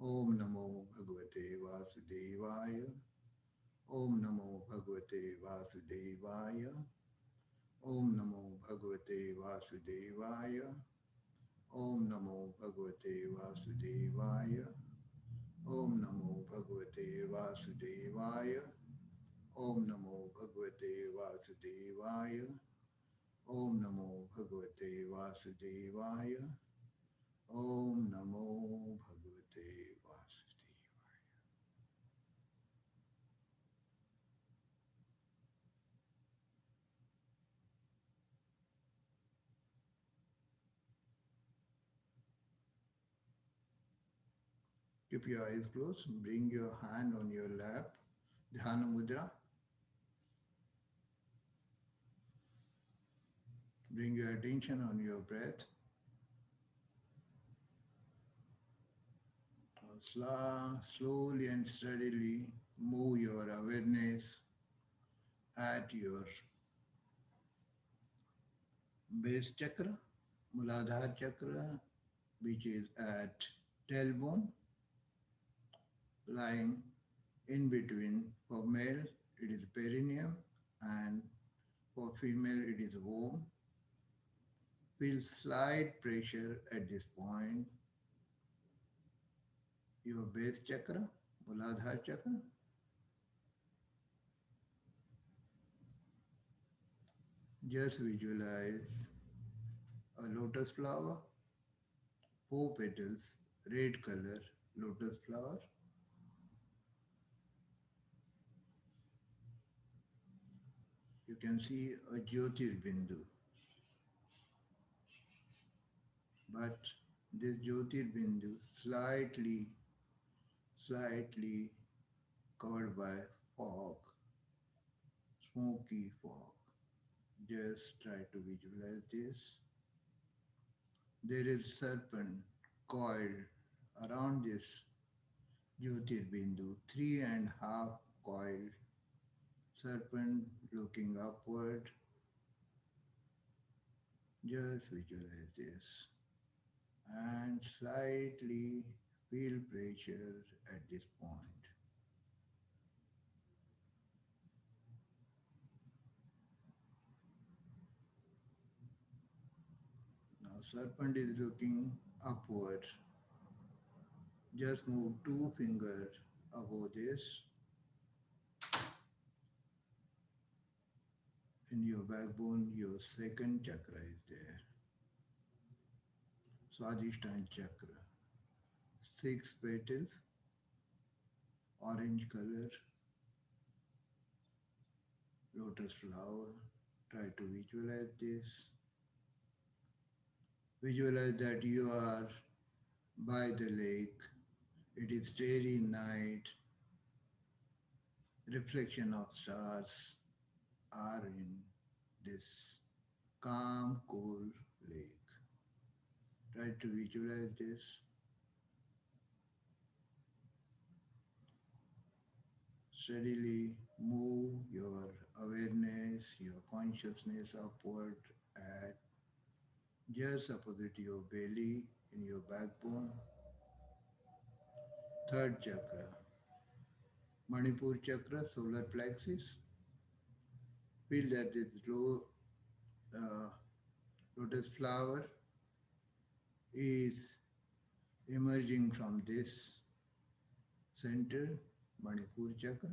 ओम नमो भगवते वासुदेवाय. ओम नमो भगवते वासुदेवाय. ओम नमो भगवते वासुदेवाय. ओम नमो भगवते वासुदेवाय. ओम नमो भगवते वासुदेवाय. ओम नमो भगवते वासुदेवाय. ओम नमो भगवते वासुदेवाय. ओम नमो भगवते वासुदेवाय. Keep your eyes closed. Bring your hand on your lap. Dhyana mudra. Bring your attention on your breath. Slowly and steadily move your awareness at your base chakra, Muladhara chakra, which is at tailbone, lying in between. For male, it is perineum, and for female, it is womb. Feel slight pressure at this point. Your base chakra, Muladhara chakra. Just visualize a lotus flower, four petals, red color lotus flower. You can see a Jyotir Bindu, but this Jyotir Bindu slightly covered by fog, smoky fog. Just try to visualize this. There is serpent coiled around this Jyotir Bindu, three and a half coiled serpent looking upward. Just visualize this and slightly feel pressure at this point. Now serpent is looking upward. Just move two fingers above this. In your backbone, your second chakra is there. Swadhisthana chakra. Six petals, orange color, lotus flower. Try to visualize this. Visualize that you are by the lake. It is starry night. Reflection of stars are in this calm, cool lake. Try to visualize this. Steadily move your awareness, your consciousness upward at just opposite your belly in your backbone. Third chakra, Manipur chakra, solar plexus. Feel that this lotus flower is emerging from this center, Manipur chakra,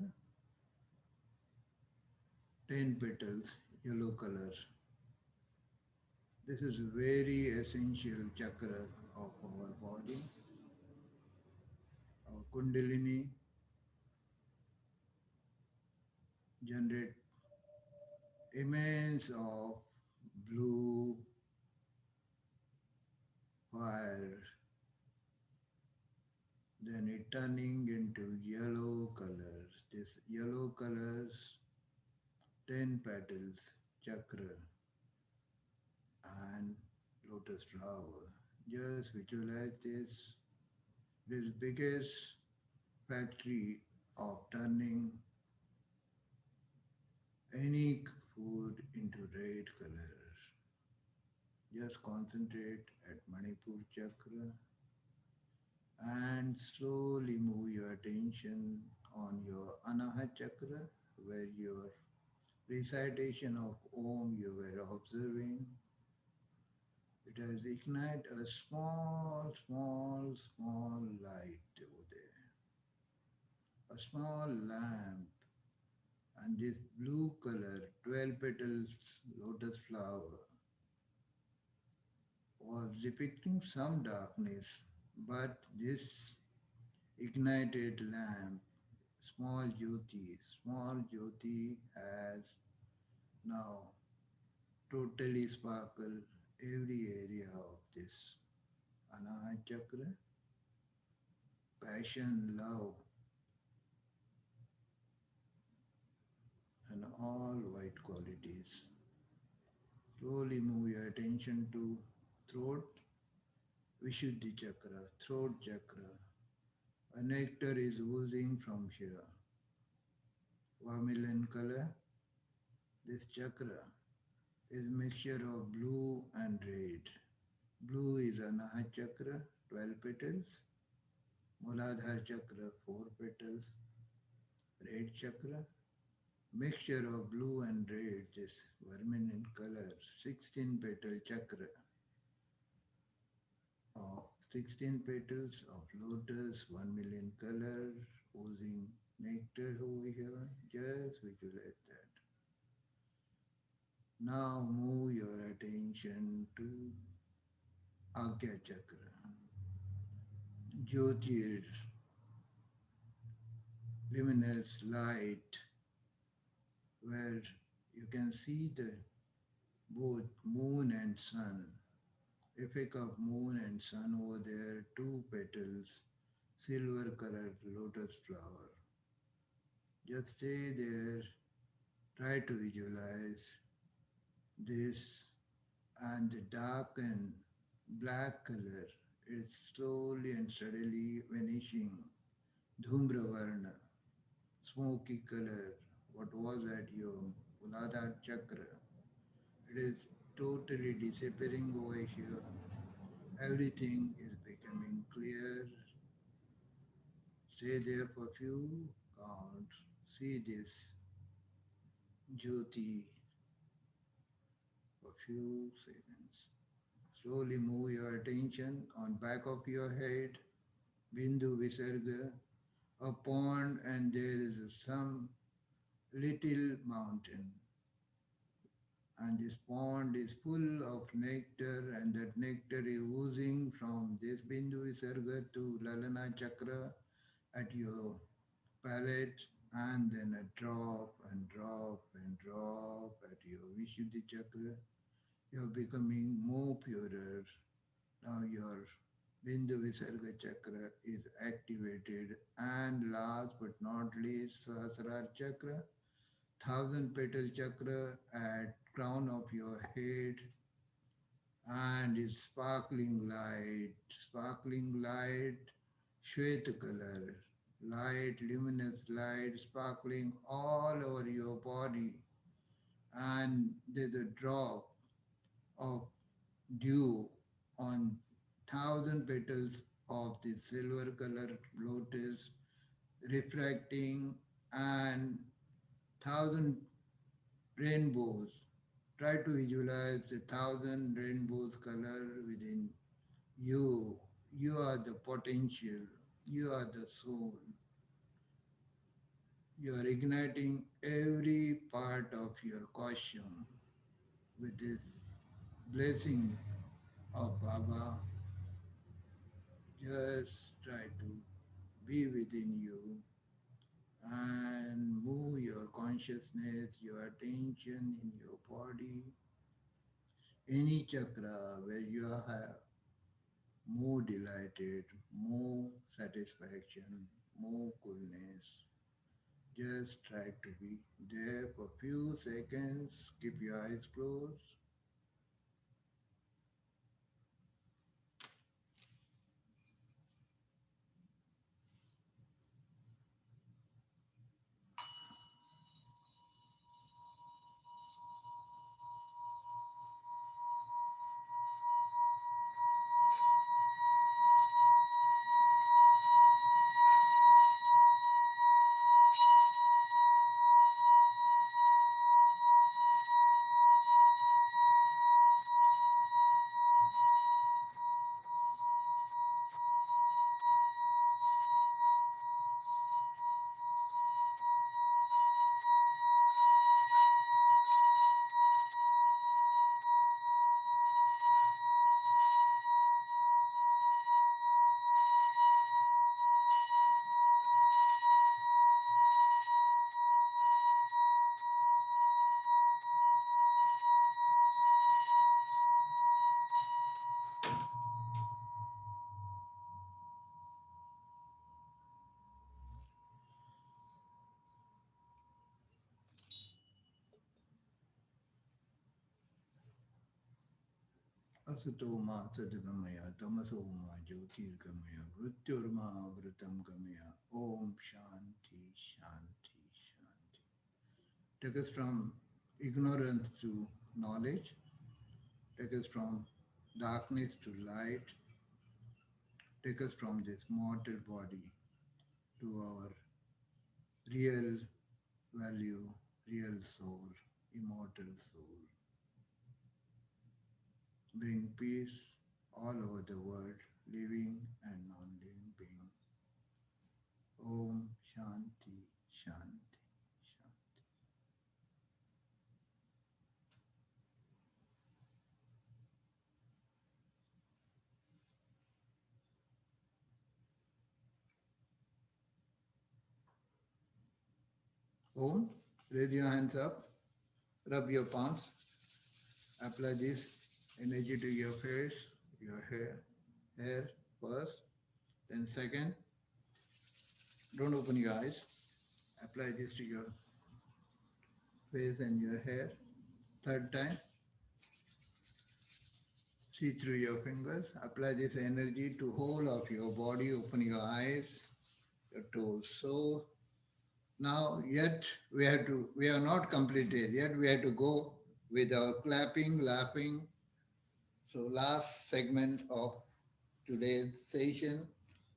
10 petals, yellow color. This is very essential chakra of our body. Our Kundalini generate immense of blue fire, then it turning into yellow colors. This yellow colors, 10 petals, chakra and lotus flower. Just visualize this biggest factory of turning any food into red colors. Just concentrate at Manipur chakra and slowly move your attention on your Anahat chakra, where your recitation of Om you were observing. It has ignited a small light over there, a small lamp, and this blue color, 12 petals lotus flower was depicting some darkness, but this ignited lamp, small jyoti has now totally sparkled every area of this Anahata chakra, passion, love, and all white qualities. Slowly move your attention to throat, Vishuddhi chakra, throat chakra. A nectar is oozing from here. Vermilion color. This chakra is mixture of blue and red. Blue is Anahat chakra, 12 petals. Muladhara chakra, 4 petals. Red chakra, mixture of blue and red, this vermilion color, 16 petal chakra of 16 petals of lotus, 1 million color, oozing nectar over here. Just visualize that. Now move your attention to Agya chakra, Jyotir, luminous light, where you can see the both moon and sun. Effect of moon and sun over there, 2 petals, silver colored lotus flower. Just stay there, try to visualize this, and the dark and black color is slowly and steadily vanishing. Dhumra Varna, smoky color, what was at your Muladhara chakra, it is totally disappearing over here. Everything is becoming clear. Stay there for a few counts. See this Jyoti for few seconds. Slowly move your attention on back of your head, Bindu Visarga, a pond, and there is some little mountain. And this pond is full of nectar, and that nectar is oozing from this Bindu Visarga to Lalana Chakra at your palate, and then a drop and drop and drop at your Vishuddhi chakra. You're becoming more purer. Now your Bindu Visarga chakra is activated. And last but not least, Sahasrara chakra, thousand petal chakra at crown of your head, and is sparkling light, Shweta color, light, luminous light, sparkling all over your body, and there's a drop of dew on thousand petals of the silver colored lotus, refracting, and thousand rainbows. Try to visualize the thousand rainbows color within You are the potential. You are the soul. You are igniting every part of your costume with this blessing of Baba. Just try to be within you and move your consciousness, your attention in your body, any chakra where you have more delighted, more satisfaction, more coolness. Just try to be there for a few seconds. Keep your eyes closed. Asatoma Sadgamaya Tamasoma Jyotirgamaya Mrityurma Vritam Gamaya Om Shanti Shanti Shanti. Take us from ignorance to knowledge. Take us from darkness to light. Take us from this mortal body to our real value, real soul, immortal soul. Bring peace all over the world, living and non-living being. Om Shanti Shanti Shanti. Om, raise your hands up, rub your palms, apply this energy to your face, your hair first, then second, don't open your eyes, apply this to your face and your hair. Third time, see through your fingers, apply this energy to whole of your body, open your eyes, your toes. So now yet we are not completed, yet we have to go with our clapping, laughing. So last segment of today's session.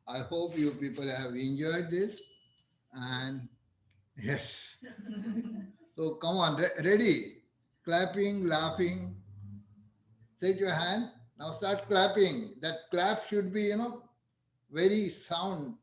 I hope you people have enjoyed this and yes. So come on, ready? Clapping, laughing. Take your hand. Now start clapping. That clap should be, very sound.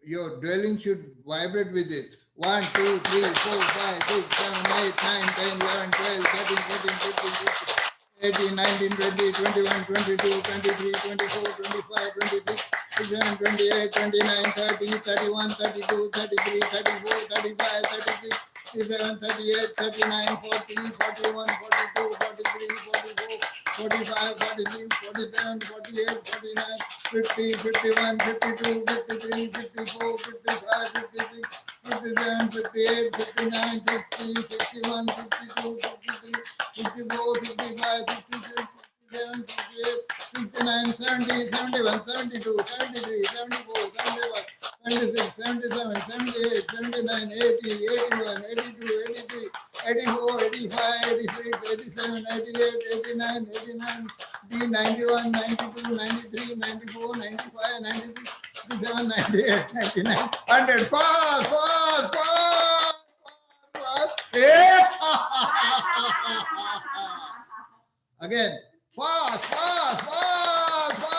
Your dwelling should vibrate with it. 1, 2, 3, 4, 5, 6, 7, 8, 9, 10, 11, 12, 13, 14, 15, 16, 18, 19, 20, 21, 22, 23, 24, 25, 26, 27, 28, 29, 30, 31, 32, 33, 34, 35, 36, 37, 38, 39, 40, 41, 42, 43, 44, 45, 46, 47, 48, 49, 50, 51, 52, 53, 54, 55, 56, 57, 58, 59, 60, 61, 62, 63, 64, 65, 66, 67, 68, 69, 70, 71, 72, 73, 74, 71, 76, 77, 78, 79, 80, 81, 82, 83, 84, 85, 86, 87, 88, 89, 89, 91, 92, 93, 94, 95, 96, 97, 98, 99, 100. Fast, fast, fast, fast. Yeah. Again. Fast, fast, fast, fast.